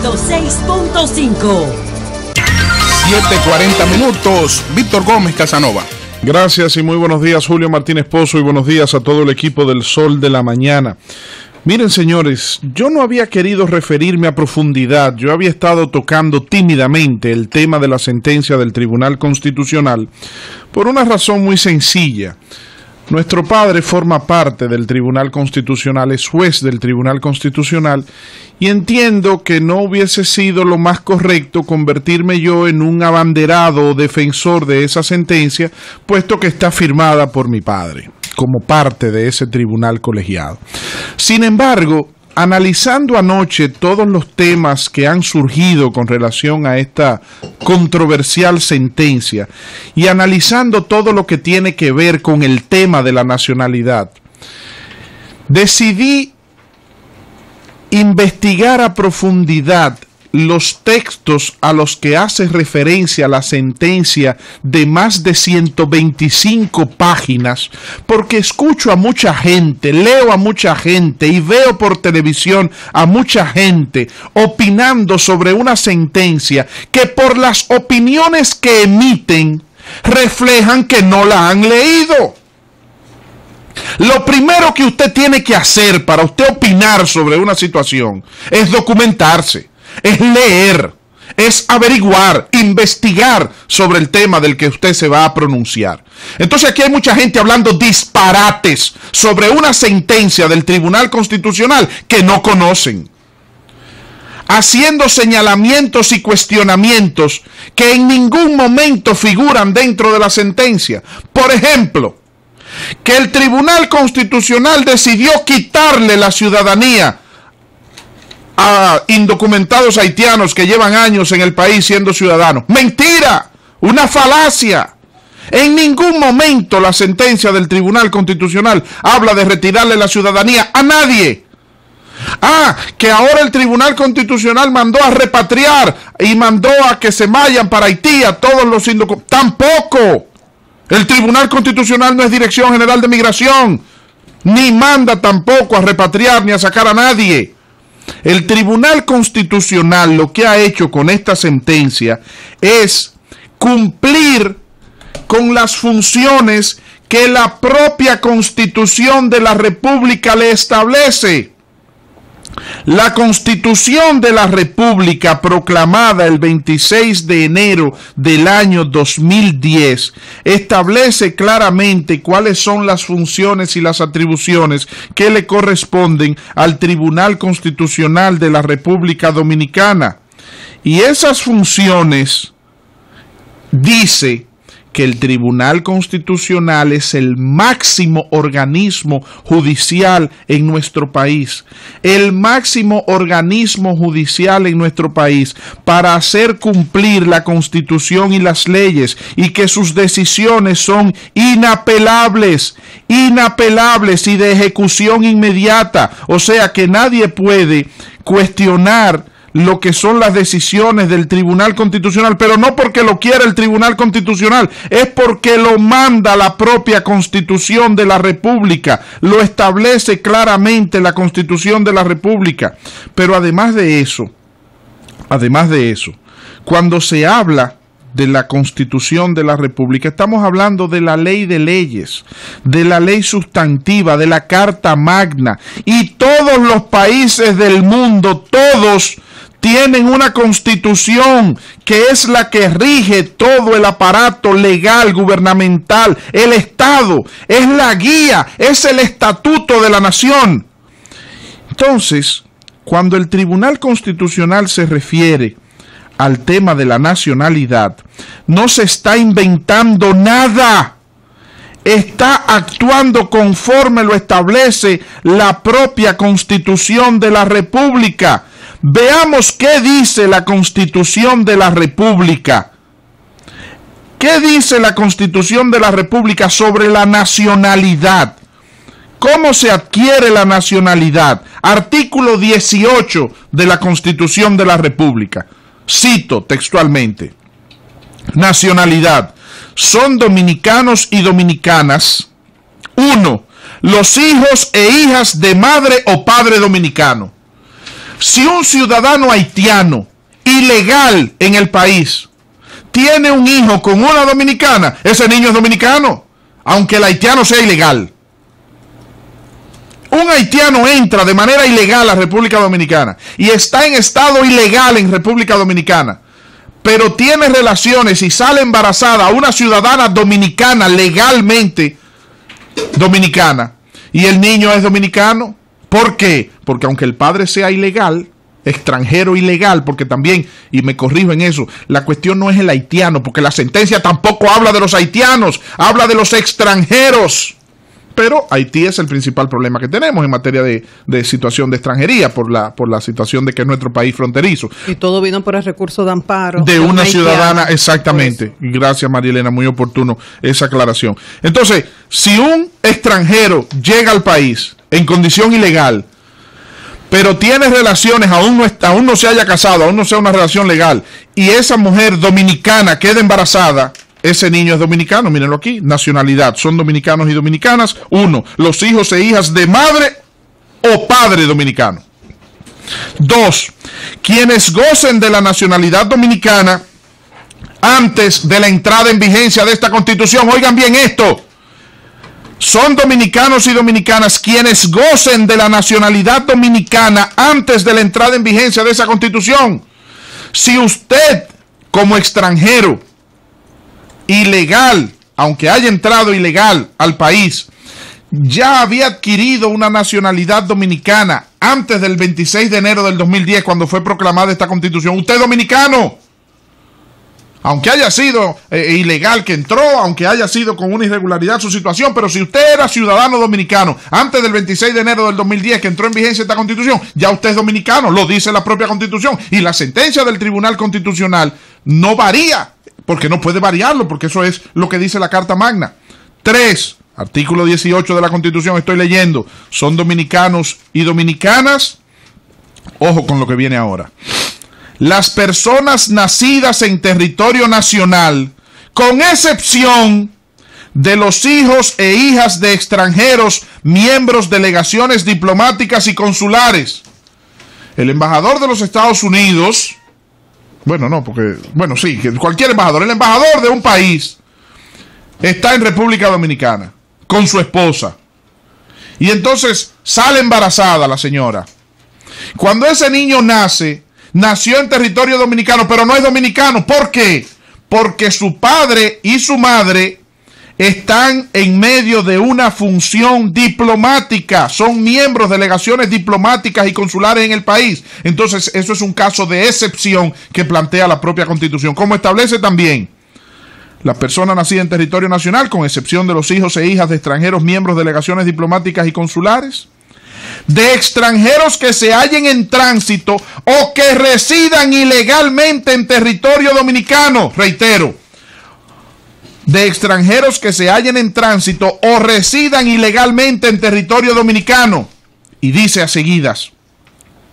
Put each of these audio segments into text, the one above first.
106.5. 7:40 minutos. Víctor Gómez Casanova. Gracias y muy buenos días, Julio Martínez Pozo, y buenos días a todo el equipo del Sol de la Mañana. Miren, señores, yo no había querido referirme a profundidad, yo había estado tocando tímidamente el tema de la sentencia del Tribunal Constitucional por una razón muy sencilla. Nuestro padre forma parte del Tribunal Constitucional, es juez del Tribunal Constitucional, y entiendo que no hubiese sido lo más correcto convertirme yo en un abanderado o defensor de esa sentencia, puesto que está firmada por mi padre, como parte de ese tribunal colegiado. Sin embargo, analizando anoche todos los temas que han surgido con relación a esta controversial sentencia y analizando todo lo que tiene que ver con el tema de la nacionalidad, decidí investigar a profundidad los textos a los que hace referencia la sentencia de más de 125 páginas, porque escucho a mucha gente, leo a mucha gente y veo por televisión a mucha gente opinando sobre una sentencia que por las opiniones que emiten reflejan que no la han leído. Lo primero que usted tiene que hacer para usted opinar sobre una situación es documentarse, es leer, es averiguar, investigar sobre el tema del que usted se va a pronunciar. Entonces aquí hay mucha gente hablando disparates sobre una sentencia del Tribunal Constitucional que no conocen, haciendo señalamientos y cuestionamientos que en ningún momento figuran dentro de la sentencia. Por ejemplo, que el Tribunal Constitucional decidió quitarle la ciudadanía a indocumentados haitianos que llevan años en el país siendo ciudadanos. ¡Mentira! ¡Una falacia! En ningún momento la sentencia del Tribunal Constitucional habla de retirarle la ciudadanía a nadie. Que ahora el Tribunal Constitucional mandó a repatriar y mandó a que se vayan para Haití a todos los indocumentados. ¡Tampoco! El Tribunal Constitucional no es Dirección General de Migración, ni manda tampoco a repatriar ni a sacar a nadie. El Tribunal Constitucional lo que ha hecho con esta sentencia es cumplir con las funciones que la propia Constitución de la República le establece. La Constitución de la República, proclamada el 26 de enero del año 2010, establece claramente cuáles son las funciones y las atribuciones que le corresponden al Tribunal Constitucional de la República Dominicana. Y esas funciones dice que el Tribunal Constitucional es el máximo organismo judicial en nuestro país. El máximo organismo judicial en nuestro país para hacer cumplir la Constitución y las leyes, y que sus decisiones son inapelables y de ejecución inmediata. O sea que nadie puede cuestionar lo que son las decisiones del Tribunal Constitucional, pero no porque lo quiera el Tribunal Constitucional, es porque lo manda la propia Constitución de la República, lo establece claramente la Constitución de la República. Pero además de eso, cuando se habla de la Constitución de la República, estamos hablando de la ley de leyes, de la ley sustantiva, de la Carta Magna, y todos los países del mundo, todos tienen una constitución que es la que rige todo el aparato legal, gubernamental. El Estado es la guía, es el estatuto de la nación. Entonces, cuando el Tribunal Constitucional se refiere al tema de la nacionalidad, no se está inventando nada. Está actuando conforme lo establece la propia Constitución de la República. Veamos qué dice la Constitución de la República. ¿Qué dice la Constitución de la República sobre la nacionalidad? ¿Cómo se adquiere la nacionalidad? Artículo 18 de la Constitución de la República. Cito textualmente. Nacionalidad. Son dominicanos y dominicanas. 1. Los hijos e hijas de madre o padre dominicano. Si un ciudadano haitiano ilegal en el país tiene un hijo con una dominicana, ese niño es dominicano, aunque el haitiano sea ilegal. Un haitiano entra de manera ilegal a República Dominicana y está en estado ilegal en República Dominicana, pero tiene relaciones y sale embarazada a una ciudadana dominicana, legalmente dominicana, y el niño es dominicano. ¿Por qué? Porque aunque el padre sea ilegal, extranjero ilegal, porque también, y me corrijo en eso, la cuestión no es el haitiano, porque la sentencia tampoco habla de los haitianos, habla de los extranjeros. Pero Haití es el principal problema que tenemos en materia de situación de extranjería, por la situación de que es nuestro país fronterizo. Y todo vino por el recurso de amparo de una ciudadana, exactamente. Gracias, María Elena, muy oportuno esa aclaración. Entonces, si un extranjero llega al país en condición ilegal, pero tiene relaciones, aún no se haya casado, aún no sea una relación legal, y esa mujer dominicana queda embarazada, ese niño es dominicano. Mírenlo aquí, nacionalidad, son dominicanos y dominicanas. 1, los hijos e hijas de madre o padre dominicano. 2, quienes gocen de la nacionalidad dominicana antes de la entrada en vigencia de esta Constitución. Oigan bien esto. Son dominicanos y dominicanas quienes gocen de la nacionalidad dominicana antes de la entrada en vigencia de esa Constitución. Si usted, como extranjero, ilegal, aunque haya entrado ilegal al país, ya había adquirido una nacionalidad dominicana antes del 26 de enero del 2010, cuando fue proclamada esta Constitución, usted es dominicano. Aunque haya sido ilegal que entró, aunque haya sido con una irregularidad su situación, pero si usted era ciudadano dominicano antes del 26 de enero del 2010 que entró en vigencia esta Constitución, ya usted es dominicano, lo dice la propia Constitución. Y la sentencia del Tribunal Constitucional no varía, porque no puede variarlo, porque eso es lo que dice la Carta Magna. 3, artículo 18 de la Constitución, estoy leyendo, son dominicanos y dominicanas. Ojo con lo que viene ahora. Las personas nacidas en territorio nacional, con excepción de los hijos e hijas de extranjeros, miembros de delegaciones diplomáticas y consulares. El embajador de los Estados Unidos, sí, cualquier embajador, el embajador de un país está en República Dominicana con su esposa. Y entonces sale embarazada la señora. Cuando ese niño nació en territorio dominicano, pero no es dominicano. ¿Por qué? Porque su padre y su madre están en medio de una función diplomática. Son miembros de delegaciones diplomáticas y consulares en el país. Entonces, eso es un caso de excepción que plantea la propia Constitución. Como establece también, la persona nacida en territorio nacional, con excepción de los hijos e hijas de extranjeros, miembros de delegaciones diplomáticas y consulares, de extranjeros que se hallen en tránsito o que residan ilegalmente en territorio dominicano. Reitero, de extranjeros que se hallen en tránsito o residan ilegalmente en territorio dominicano. Y dice a seguidas,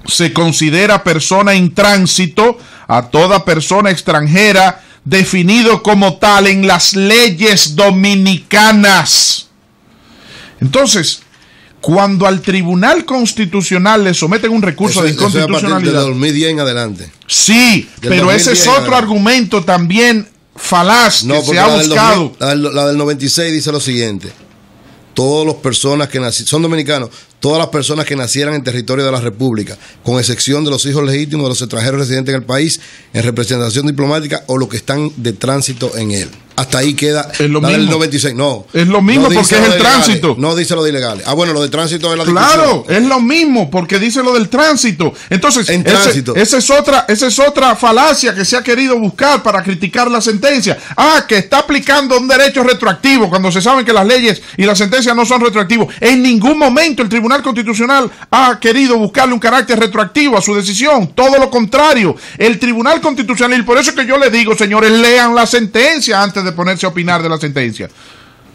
se considera persona en tránsito a toda persona extranjera definido como tal en las leyes dominicanas. Entonces, cuando al Tribunal Constitucional le someten un recurso de inconstitucionalidad, de 2010 en adelante. Sí, pero ese es otro argumento también falaz que se ha buscado. La del 96 dice lo siguiente: todas las personas que son dominicanos, todas las personas que nacieran en territorio de la República, con excepción de los hijos legítimos de los extranjeros residentes en el país, en representación diplomática o los que están de tránsito en él. Hasta ahí queda es lo la mismo. Del 96. No. Es lo mismo, no porque es el tránsito. No dice lo de ilegales. Ah, bueno, lo de tránsito es la discusión. Claro, es lo mismo, porque dice lo del tránsito. Entonces, esa es otra falacia que se ha querido buscar para criticar la sentencia. Que está aplicando un derecho retroactivo, cuando se sabe que las leyes y las sentencias no son retroactivos. En ningún momento el Tribunal Constitucional ha querido buscarle un carácter retroactivo a su decisión. Todo lo contrario. El Tribunal Constitucional, y por eso es que yo le digo, señores, lean la sentencia antes de ponerse a opinar de la sentencia.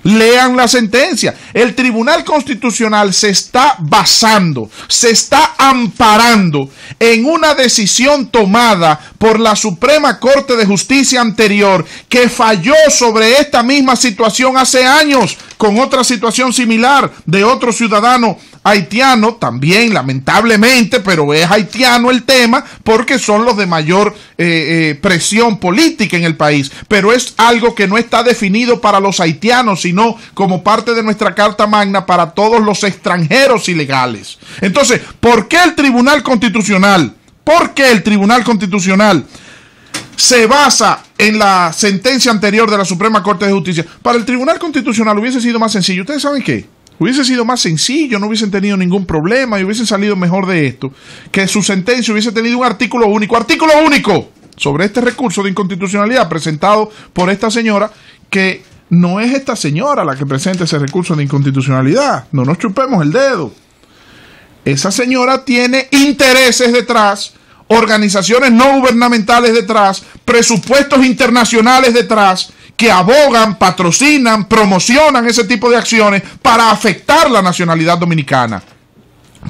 Lean la sentencia. El Tribunal Constitucional se está basando, se está amparando en una decisión tomada por la Suprema Corte de Justicia anterior, que falló sobre esta misma situación hace años, con otra situación similar de otro ciudadano haitiano, también lamentablemente, pero es haitiano el tema, porque son los de mayor presión política en el país, pero es algo que no está definido para los haitianos, sino como parte de nuestra Carta Magna para todos los extranjeros ilegales. Entonces, ¿por qué el Tribunal Constitucional? ¿Por qué el Tribunal Constitucional se basa en la sentencia anterior de la Suprema Corte de Justicia? Para el Tribunal Constitucional hubiese sido más sencillo. ¿Ustedes saben qué? Hubiese sido más sencillo, no hubiesen tenido ningún problema y hubiesen salido mejor de esto, que su sentencia hubiese tenido un artículo único sobre este recurso de inconstitucionalidad presentado por esta señora, que no es esta señora la que presenta ese recurso de inconstitucionalidad. No nos chupemos el dedo. Esa señora tiene intereses detrás, organizaciones no gubernamentales detrás, presupuestos internacionales detrás, que abogan, patrocinan, promocionan ese tipo de acciones para afectar la nacionalidad dominicana.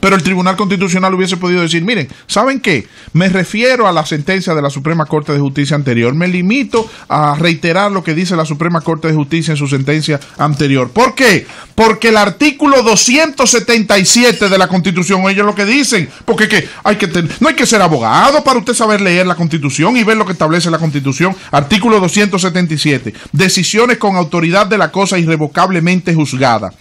Pero el Tribunal Constitucional hubiese podido decir, miren, ¿saben qué? Me refiero a la sentencia de la Suprema Corte de Justicia anterior. Me limito a reiterar lo que dice la Suprema Corte de Justicia en su sentencia anterior. ¿Por qué? Porque el artículo 277 de la Constitución, ellos lo que dicen, porque no hay que ser abogado para usted saber leer la Constitución y ver lo que establece la Constitución. Artículo 277. Decisiones con autoridad de la cosa irrevocablemente juzgada.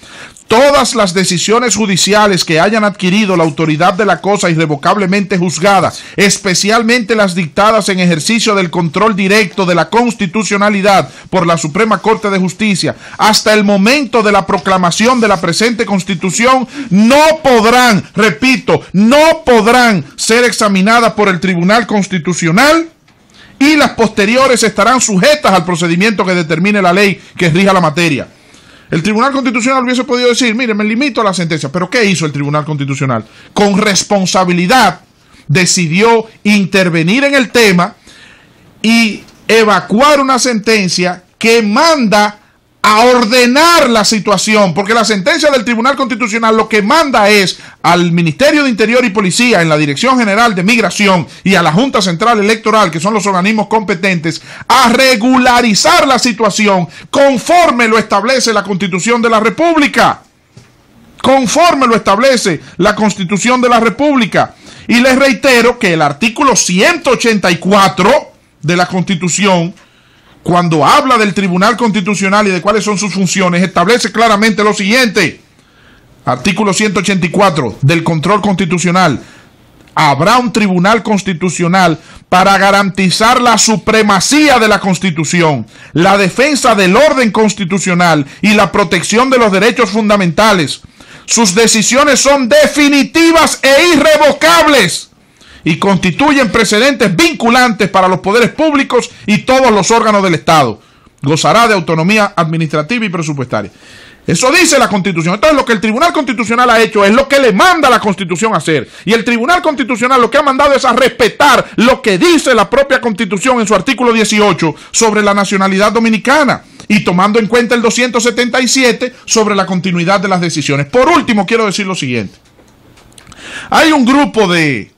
Todas las decisiones judiciales que hayan adquirido la autoridad de la cosa irrevocablemente juzgada, especialmente las dictadas en ejercicio del control directo de la constitucionalidad por la Suprema Corte de Justicia, hasta el momento de la proclamación de la presente Constitución, no podrán, repito, no podrán ser examinadas por el Tribunal Constitucional, y las posteriores estarán sujetas al procedimiento que determine la ley que rija la materia. El Tribunal Constitucional hubiese podido decir, mire, me limito a la sentencia. ¿Pero qué hizo el Tribunal Constitucional? Con responsabilidad decidió intervenir en el tema y evacuar una sentencia que manda a ordenar la situación, porque la sentencia del Tribunal Constitucional lo que manda es al Ministerio de Interior y Policía, en la Dirección General de Migración, y a la Junta Central Electoral, que son los organismos competentes, a regularizar la situación conforme lo establece la Constitución de la República. Conforme lo establece la Constitución de la República. Y les reitero que el artículo 184 de la Constitución, cuando habla del Tribunal Constitucional y de cuáles son sus funciones, establece claramente lo siguiente. Artículo 184 del control constitucional. Habrá un Tribunal Constitucional para garantizar la supremacía de la Constitución, la defensa del orden constitucional y la protección de los derechos fundamentales. Sus decisiones son definitivas e irrevocables y constituyen precedentes vinculantes para los poderes públicos y todos los órganos del Estado. Gozará de autonomía administrativa y presupuestaria. Eso dice la Constitución. Entonces, lo que el Tribunal Constitucional ha hecho es lo que le manda la Constitución a hacer. Y el Tribunal Constitucional lo que ha mandado es a respetar lo que dice la propia Constitución en su artículo 18 sobre la nacionalidad dominicana, y tomando en cuenta el 277 sobre la continuidad de las decisiones. Por último, quiero decir lo siguiente. Hay un grupo de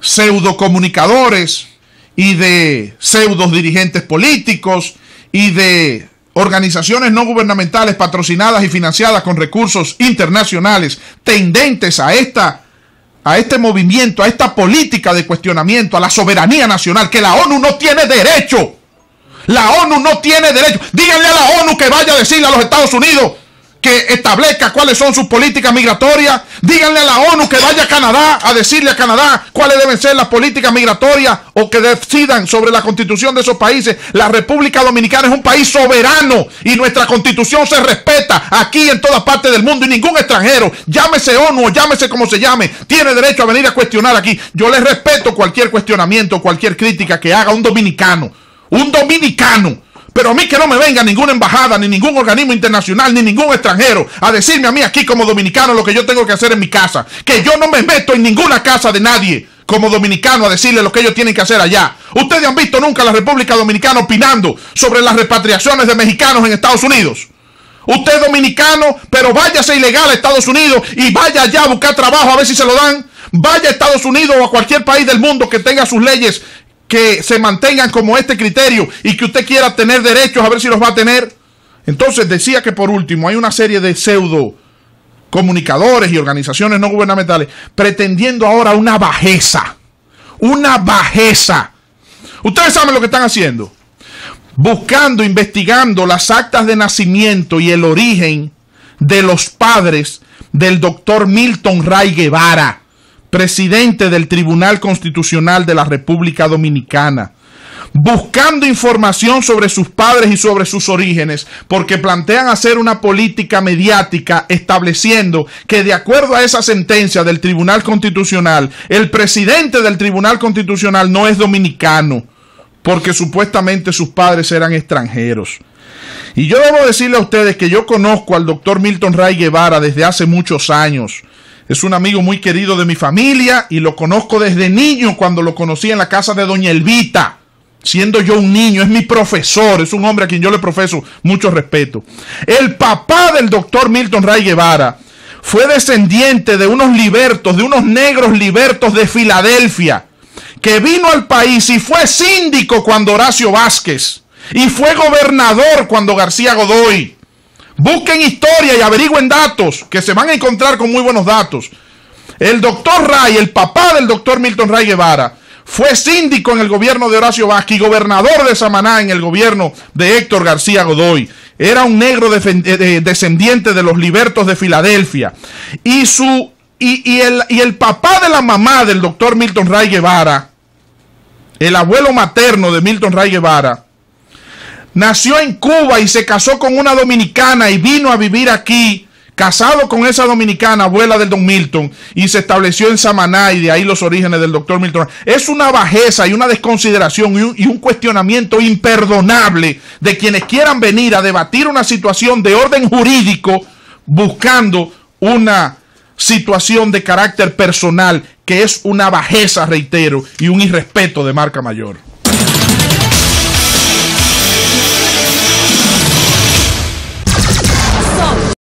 pseudocomunicadores y de pseudos dirigentes políticos y de organizaciones no gubernamentales patrocinadas y financiadas con recursos internacionales tendentes a este movimiento, a esta política de cuestionamiento a la soberanía nacional, que la ONU no tiene derecho. La ONU no tiene derecho. Díganle a la ONU que vaya a decirle a los Estados Unidos que establezca cuáles son sus políticas migratorias. Díganle a la ONU que vaya a Canadá a decirle a Canadá cuáles deben ser las políticas migratorias, o que decidan sobre la constitución de esos países. La República Dominicana es un país soberano y nuestra constitución se respeta aquí en todas partes del mundo, y ningún extranjero, llámese ONU o llámese como se llame, tiene derecho a venir a cuestionar aquí. Yo les respeto cualquier cuestionamiento, cualquier crítica que haga un dominicano. Pero a mí que no me venga ninguna embajada, ni ningún organismo internacional, ni ningún extranjero a decirme a mí aquí como dominicano lo que yo tengo que hacer en mi casa. Que yo no me meto en ninguna casa de nadie como dominicano a decirle lo que ellos tienen que hacer allá. Ustedes han visto nunca a la República Dominicana opinando sobre las repatriaciones de mexicanos en Estados Unidos. Usted es dominicano, pero váyase ilegal a Estados Unidos y vaya allá a buscar trabajo a ver si se lo dan. Vaya a Estados Unidos o a cualquier país del mundo que tenga sus leyes que se mantengan como este criterio, y que usted quiera tener derechos a ver si los va a tener. Entonces decía que por último hay una serie de pseudo comunicadores y organizaciones no gubernamentales, pretendiendo ahora una bajeza. Una bajeza. Ustedes saben lo que están haciendo. Buscando, investigando las actas de nacimiento y el origen de los padres del doctor Milton Ray Guevara, presidente del Tribunal Constitucional de la República Dominicana. Buscando información sobre sus padres y sobre sus orígenes, porque plantean hacer una política mediática estableciendo que de acuerdo a esa sentencia del Tribunal Constitucional, el presidente del Tribunal Constitucional no es dominicano, porque supuestamente sus padres eran extranjeros. Y yo debo decirle a ustedes que yo conozco al doctor Milton Ray Guevara desde hace muchos años. Es un amigo muy querido de mi familia y lo conozco desde niño, cuando lo conocí en la casa de doña Elvita. Siendo yo un niño, es mi profesor, es un hombre a quien yo le profeso mucho respeto. El papá del doctor Milton Ray Guevara fue descendiente de unos libertos, de unos negros libertos de Filadelfia, que vino al país y fue síndico cuando Horacio Vázquez, y fue gobernador cuando García Godoy. Busquen historia y averigüen datos, que se van a encontrar con muy buenos datos. El doctor Ray, el papá del doctor Milton Ray Guevara, fue síndico en el gobierno de Horacio Vázquez y gobernador de Samaná en el gobierno de Héctor García Godoy. Era un negro descendiente de los libertos de Filadelfia. Y el papá de la mamá del doctor Milton Ray Guevara, el abuelo materno de Milton Ray Guevara, nació en Cuba y se casó con una dominicana y vino a vivir aquí, casado con esa dominicana, abuela del don Milton, y se estableció en Samaná, y de ahí los orígenes del doctor Milton. Es una bajeza y una desconsideración y un cuestionamiento imperdonable de quienes quieran venir a debatir una situación de orden jurídico buscando una situación de carácter personal, que es una bajeza, reitero, y un irrespeto de marca mayor.